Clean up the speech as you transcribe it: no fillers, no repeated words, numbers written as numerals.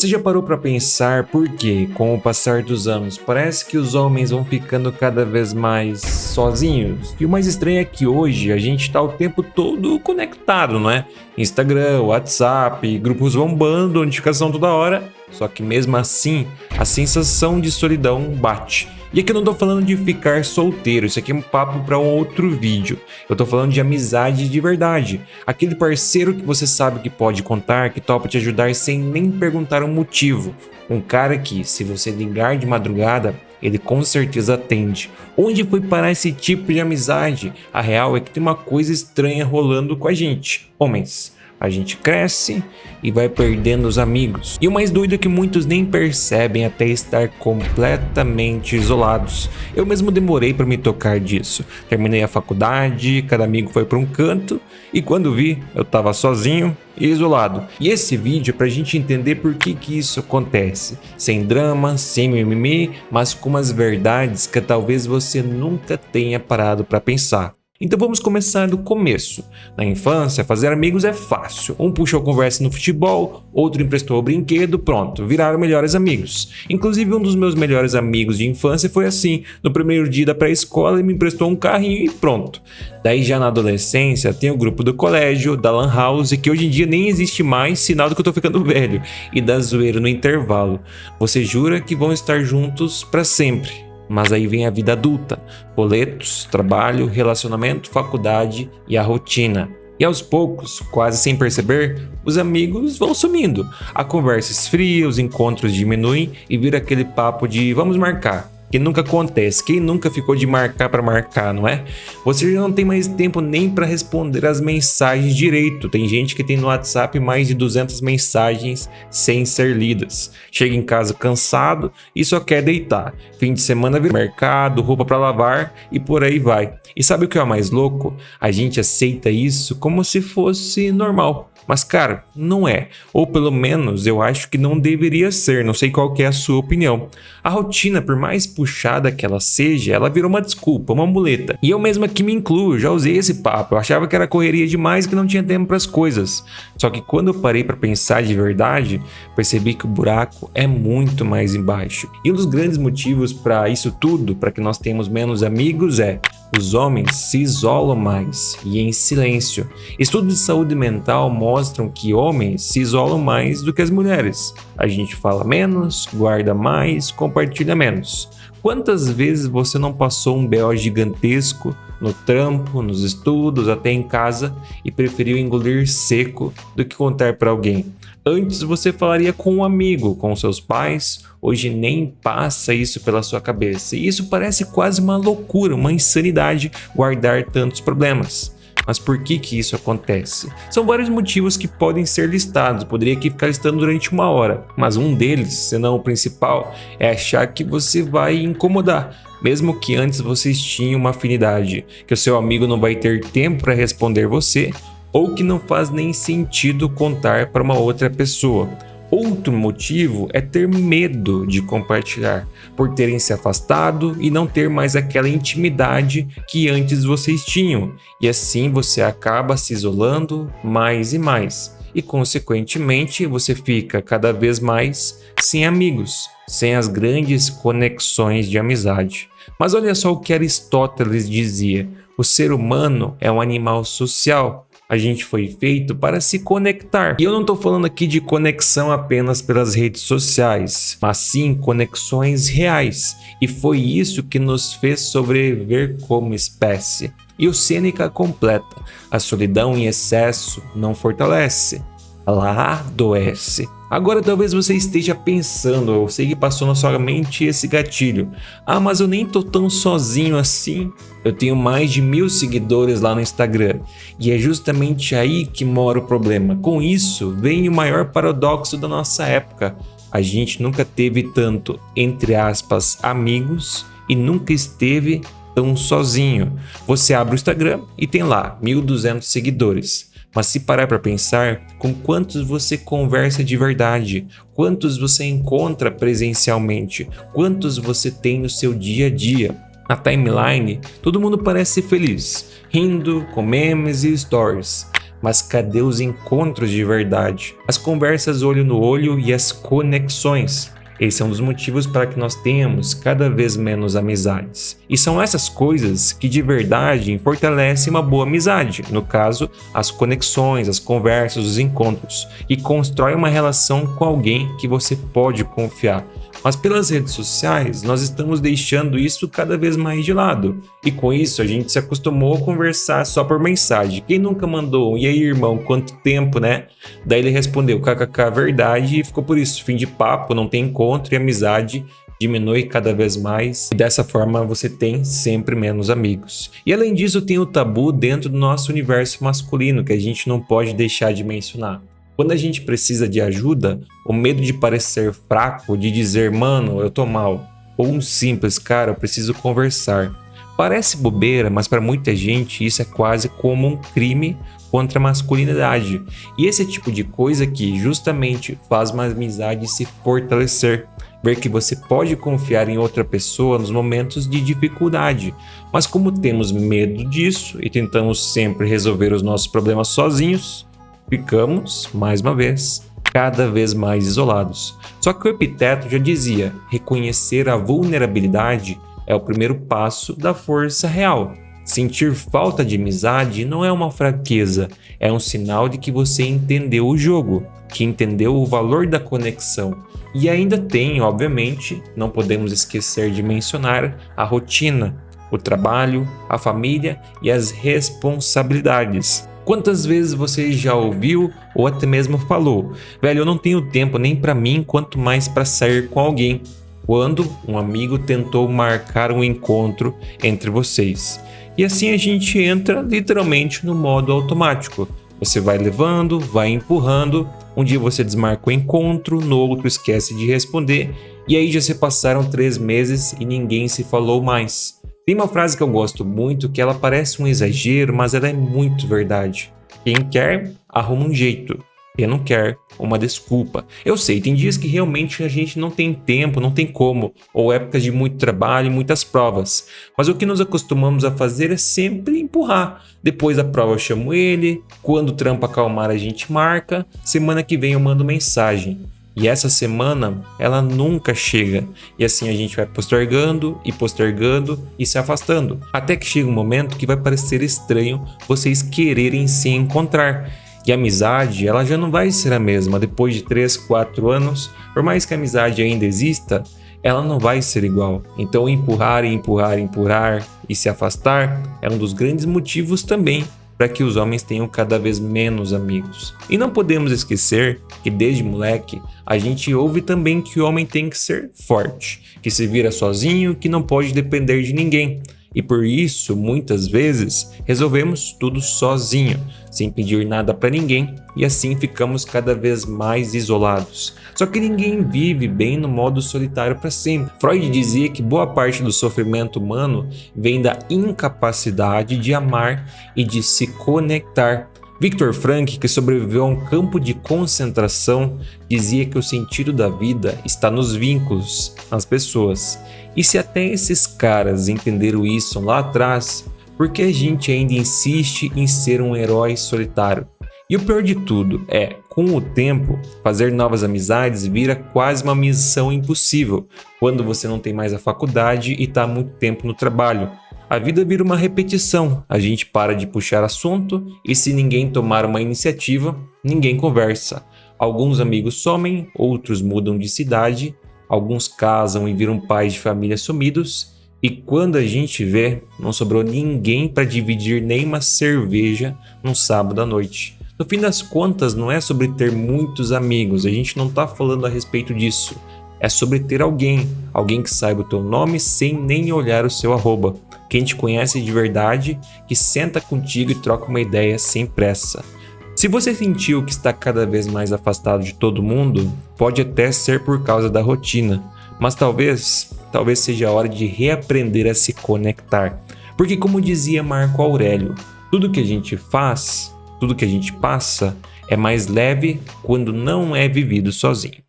Você já parou para pensar por que, com o passar dos anos, parece que os homens vão ficando cada vez mais sozinhos? E o mais estranho é que hoje a gente tá o tempo todo conectado, não é? Instagram, WhatsApp, grupos bombando, notificação toda hora. Só que mesmo assim, a sensação de solidão bate. E aqui eu não tô falando de ficar solteiro, isso aqui é um papo para um outro vídeo. Eu tô falando de amizade de verdade. Aquele parceiro que você sabe que pode contar, que topa te ajudar sem nem perguntar um motivo. Um cara que, se você ligar de madrugada, ele com certeza atende. Onde foi parar esse tipo de amizade? A real é que tem uma coisa estranha rolando com a gente, homens. A gente cresce e vai perdendo os amigos. E o mais doido é que muitos nem percebem até estar completamente isolados. Eu mesmo demorei para me tocar disso. Terminei a faculdade, cada amigo foi para um canto e quando vi, eu tava sozinho e isolado. E esse vídeo é pra gente entender por que isso acontece. Sem drama, sem mimimi, mas com umas verdades que talvez você nunca tenha parado para pensar. Então vamos começar do começo. Na infância, fazer amigos é fácil. Um puxou conversa no futebol, outro emprestou o brinquedo, pronto, viraram melhores amigos. Inclusive um dos meus melhores amigos de infância foi assim. No primeiro dia da pré-escola ele me emprestou um carrinho e pronto. Daí já na adolescência tem o grupo do colégio, da lan house, que hoje em dia nem existe mais, sinal de que eu tô ficando velho, e da zoeira no intervalo. Você jura que vão estar juntos para sempre. Mas aí vem a vida adulta, boletos, trabalho, relacionamento, faculdade e a rotina. E aos poucos, quase sem perceber, os amigos vão sumindo. A conversa esfria, os encontros diminuem e vira aquele papo de vamos marcar. Que nunca acontece, quem nunca ficou de marcar para marcar, não é? Você já não tem mais tempo nem para responder as mensagens direito. Tem gente que tem no WhatsApp mais de 200 mensagens sem ser lidas. Chega em casa cansado e só quer deitar. Fim de semana vira mercado, roupa para lavar e por aí vai. E sabe o que é o mais louco? A gente aceita isso como se fosse normal. Mas cara, não é. Ou pelo menos eu acho que não deveria ser, não sei qual que é a sua opinião. A rotina, por mais puxada que ela seja, ela virou uma desculpa, uma muleta. E eu mesmo aqui me incluo, já usei esse papo, eu achava que era correria demais e que não tinha tempo para as coisas. Só que quando eu parei para pensar de verdade, percebi que o buraco é muito mais embaixo. E um dos grandes motivos para isso tudo, para que nós tenhamos menos amigos é os homens se isolam mais e em silêncio. Estudos de saúde mental mostram que homens se isolam mais do que as mulheres. A gente fala menos, guarda mais, compartilha menos. Quantas vezes você não passou um BO gigantesco no trampo, nos estudos, até em casa e preferiu engolir seco do que contar para alguém? Antes você falaria com um amigo, com seus pais, hoje nem passa isso pela sua cabeça. E isso parece quase uma loucura, uma insanidade guardar tantos problemas. Mas por que isso acontece? São vários motivos que podem ser listados, poderia aqui ficar listando durante uma hora. Mas um deles, se não o principal, é achar que você vai incomodar. Mesmo que antes vocês tinham uma afinidade, que o seu amigo não vai ter tempo para responder você, ou que não faz nem sentido contar para uma outra pessoa. Outro motivo é ter medo de compartilhar, por terem se afastado e não ter mais aquela intimidade que antes vocês tinham, e assim você acaba se isolando mais e mais, e consequentemente você fica cada vez mais sem amigos, sem as grandes conexões de amizade. Mas olha só o que Aristóteles dizia: o ser humano é um animal social. A gente foi feito para se conectar. E eu não estou falando aqui de conexão apenas pelas redes sociais, mas sim conexões reais. E foi isso que nos fez sobreviver como espécie. E o Sêneca completa: a solidão em excesso não fortalece, ela adoece. Agora talvez você esteja pensando, eu sei que passou na sua mente esse gatilho: ah, mas eu nem tô tão sozinho assim. Eu tenho mais de 1000 seguidores lá no Instagram. E é justamente aí que mora o problema. Com isso vem o maior paradoxo da nossa época. A gente nunca teve tanto, entre aspas, amigos e nunca esteve tão sozinho. Você abre o Instagram e tem lá 1200 seguidores. Mas se parar para pensar, com quantos você conversa de verdade? Quantos você encontra presencialmente? Quantos você tem no seu dia a dia? Na timeline, todo mundo parece feliz, rindo, com memes e stories. Mas cadê os encontros de verdade? As conversas olho no olho e as conexões. Esse é um dos motivos para que nós tenhamos cada vez menos amizades. E são essas coisas que de verdade fortalecem uma boa amizade, no caso, as conexões, as conversas, os encontros, e constrói uma relação com alguém que você pode confiar. Mas pelas redes sociais, nós estamos deixando isso cada vez mais de lado. E com isso, a gente se acostumou a conversar só por mensagem. Quem nunca mandou um "E aí, irmão, quanto tempo, né?" Daí ele respondeu "KKK, verdade", e ficou por isso. Fim de papo, não tem encontro e amizade diminui cada vez mais. E dessa forma, você tem sempre menos amigos. E além disso, tem o tabu dentro do nosso universo masculino, que a gente não pode deixar de mencionar. Quando a gente precisa de ajuda, o medo de parecer fraco, de dizer "mano, eu tô mal", ou um simples "cara, eu preciso conversar". Parece bobeira, mas para muita gente isso é quase como um crime contra a masculinidade. E esse é o tipo de coisa que justamente faz uma amizade se fortalecer. Ver que você pode confiar em outra pessoa nos momentos de dificuldade. Mas como temos medo disso e tentamos sempre resolver os nossos problemas sozinhos, ficamos, mais uma vez, cada vez mais isolados. Só que o Epiteto já dizia: reconhecer a vulnerabilidade é o primeiro passo da força real. Sentir falta de amizade não é uma fraqueza, é um sinal de que você entendeu o jogo, que entendeu o valor da conexão. E ainda tem, obviamente, não podemos esquecer de mencionar a rotina, o trabalho, a família e as responsabilidades. Quantas vezes você já ouviu ou até mesmo falou: "Velho, eu não tenho tempo nem para mim, quanto mais para sair com alguém", quando um amigo tentou marcar um encontro entre vocês. E assim a gente entra literalmente no modo automático. Você vai levando, vai empurrando, um dia você desmarca o encontro, no outro esquece de responder, e aí já se passaram 3 meses e ninguém se falou mais. Tem uma frase que eu gosto muito, que ela parece um exagero, mas ela é muito verdade. Quem quer, arruma um jeito. Quem não quer, uma desculpa. Eu sei, tem dias que realmente a gente não tem tempo, não tem como, ou épocas de muito trabalho e muitas provas. Mas o que nos acostumamos a fazer é sempre empurrar. Depois da prova eu chamo ele, quando o trampo acalmar a gente marca, semana que vem eu mando mensagem. E essa semana, ela nunca chega. E assim a gente vai postergando e se afastando. Até que chega um momento que vai parecer estranho vocês quererem se encontrar. E a amizade, ela já não vai ser a mesma. Depois de 3, 4 anos, por mais que a amizade ainda exista, ela não vai ser igual. Então empurrar e se afastar é um dos grandes motivos também para que os homens tenham cada vez menos amigos. E não podemos esquecer que desde moleque a gente ouve também que o homem tem que ser forte, que se vira sozinho, que não pode depender de ninguém. E por isso, muitas vezes, resolvemos tudo sozinho, sem pedir nada para ninguém, e assim ficamos cada vez mais isolados. Só que ninguém vive bem no modo solitário para sempre. Freud dizia que boa parte do sofrimento humano vem da incapacidade de amar e de se conectar. Viktor Frankl, que sobreviveu a um campo de concentração, dizia que o sentido da vida está nos vínculos, nas pessoas. E se até esses caras entenderam isso lá atrás, por que a gente ainda insiste em ser um herói solitário? E o pior de tudo é, com o tempo, fazer novas amizades vira quase uma missão impossível, quando você não tem mais a faculdade e está há muito tempo no trabalho. A vida vira uma repetição, a gente para de puxar assunto e se ninguém tomar uma iniciativa, ninguém conversa. Alguns amigos somem, outros mudam de cidade, alguns casam e viram pais de família sumidos, e quando a gente vê, não sobrou ninguém para dividir nem uma cerveja num sábado à noite. No fim das contas, não é sobre ter muitos amigos, a gente não está falando a respeito disso. É sobre ter alguém que saiba o teu nome sem nem olhar o seu arroba, quem te conhece de verdade, que senta contigo e troca uma ideia sem pressa. Se você sentiu que está cada vez mais afastado de todo mundo, pode até ser por causa da rotina, mas talvez seja a hora de reaprender a se conectar. Porque como dizia Marco Aurélio, tudo que a gente faz, tudo que a gente passa, é mais leve quando não é vivido sozinho.